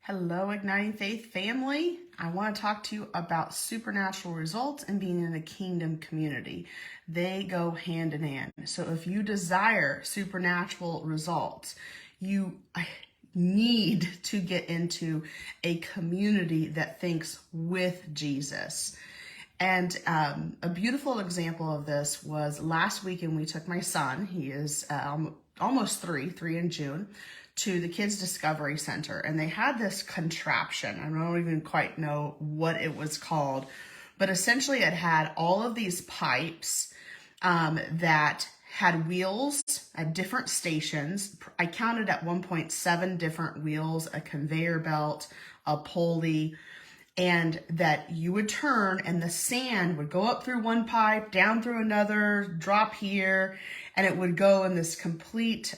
Hello, Igniting Faith family. I want to talk to you about supernatural results and being in a kingdom community. They go hand in hand. So if you desire supernatural results, you need to get into a community that thinks with Jesus. And a beautiful example of this was last weekend we took my son, he is almost three in June, to the Kids Discovery Center. And they had this contraption. I don't even quite know what it was called, but essentially it had all of these pipes that had wheels at different stations. I counted at one point 7 different wheels, a conveyor belt, a pulley, and that you would turn and the sand would go up through one pipe, down through another, drop here, and it would go in this complete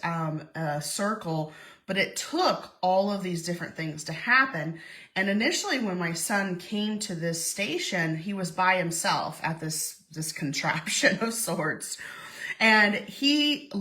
circle. But it took all of these different things to happen. And initially when my son came to this station, he was by himself at this contraption of sorts. And he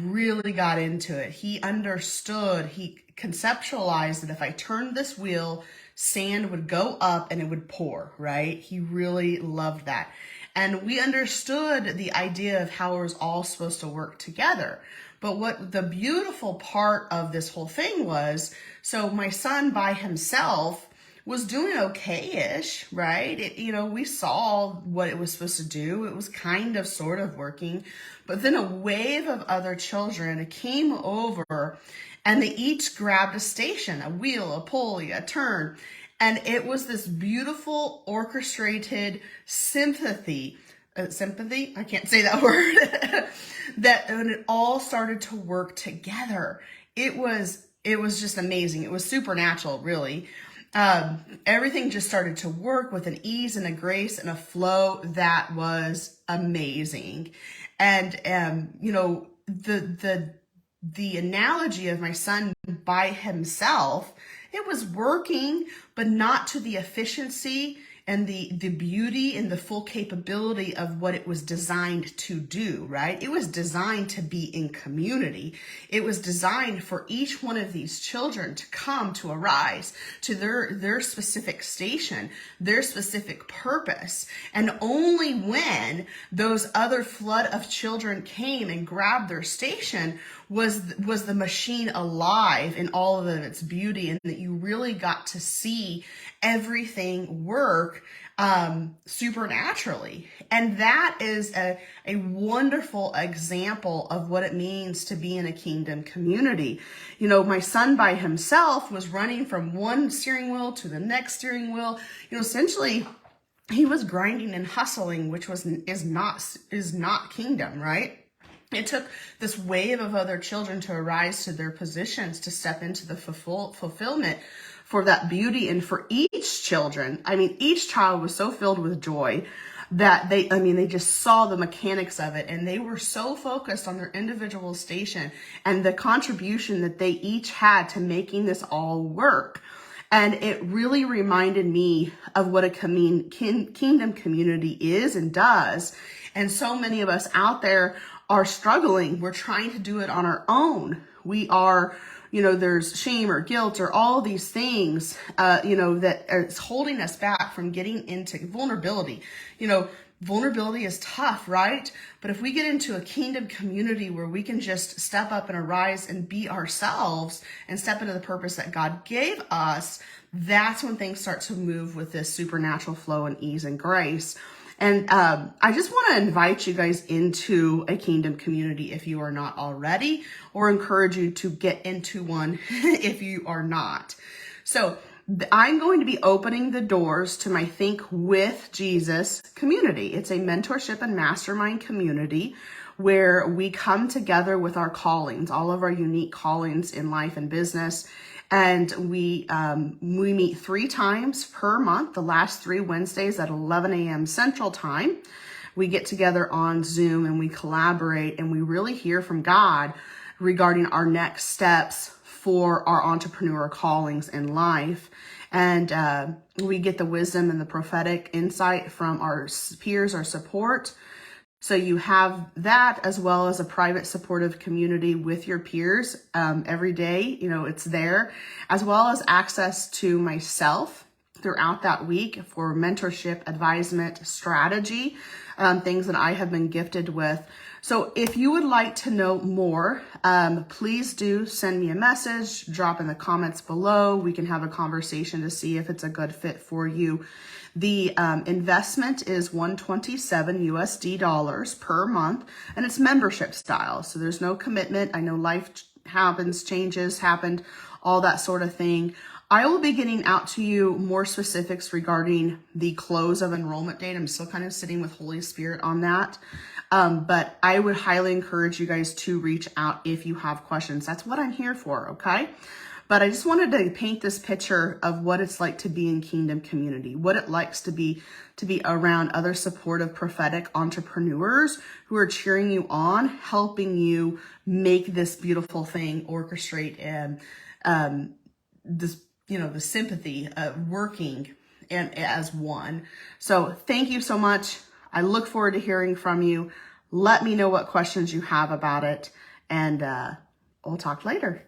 really got into it. He understood, he conceptualized that if I turned this wheel, sand would go up and it would pour, right? He really loved that. And we understood the idea of how it was all supposed to work together. But what the beautiful part of this whole thing was, so my son by himself was doing okay-ish, right? We saw what it was supposed to do. It was kind of sort of working. But then a wave of other children came over and they each grabbed a station, a wheel, a pulley, a turn. And it was this beautiful orchestrated sympathy, I can't say that word, that when it all started to work together, it was just amazing. It was supernatural, really. Everything just started to work with an ease and a grace and a flow that was amazing. And, the analogy of my son by himself, it was working, but not to the efficiency and the beauty and the full capability of what it was designed to do, right? It was designed to be in community. It was designed for each one of these children to come, to arise to their specific station, their specific purpose. And only when those other flood of children came and grabbed their station was the machine alive in all of its beauty, and that you really got to see everything work supernaturally. And that is a wonderful example of what it means to be in a kingdom community. My son by himself was running from one steering wheel to the next steering wheel. Essentially he was grinding and hustling, which is not kingdom, right? It took this wave of other children to arise to their positions, to step into the fulfillment for that beauty. And for each child was so filled with joy that they just saw the mechanics of it, and they were so focused on their individual station and the contribution that they each had to making this all work. And it really reminded me of what a kingdom community is and does. And so many of us out there are struggling. We're trying to do it on our own. We are, there's shame or guilt or all these things, that is holding us back from getting into vulnerability. Vulnerability is tough, right? But if we get into a kingdom community where we can just step up and arise and be ourselves and step into the purpose that God gave us, that's when things start to move with this supernatural flow and ease and grace. And I just want to invite you guys into a kingdom community if you are not already, or encourage you to get into one if you are not. So I'm going to be opening the doors to my Think with Jesus community. It's a mentorship and mastermind community where we come together with our callings, all of our unique callings in life and business. And we meet 3 times per month, the last 3 Wednesdays at 11 a.m. Central Time. We get together on Zoom and we collaborate, and we really hear from God regarding our next steps for our entrepreneur callings in life. And we get the wisdom and the prophetic insight from our peers, our support, So you have that as well as a private supportive community with your peers every day. You know, it's there, as well as access to myself throughout that week for mentorship, advisement, strategy, things that I have been gifted with. So if you would like to know more, please do send me a message, drop in the comments below. We can have a conversation to see if it's a good fit for you. The investment is $127 USD per month, and it's membership style. So there's no commitment. I know life happens, changes happened, all that sort of thing. I will be getting out to you more specifics regarding the close of enrollment date. I'm still kind of sitting with Holy Spirit on that. But I would highly encourage you guys to reach out if you have questions. That's what I'm here for, okay? But I just wanted to paint this picture of what it's like to be in Kingdom Community, what it likes to be around other supportive prophetic entrepreneurs who are cheering you on, helping you make this beautiful thing orchestrate and this, you know, the sympathy of working and as one. So thank you so much. I look forward to hearing from you. Let me know what questions you have about it, and we'll talk later.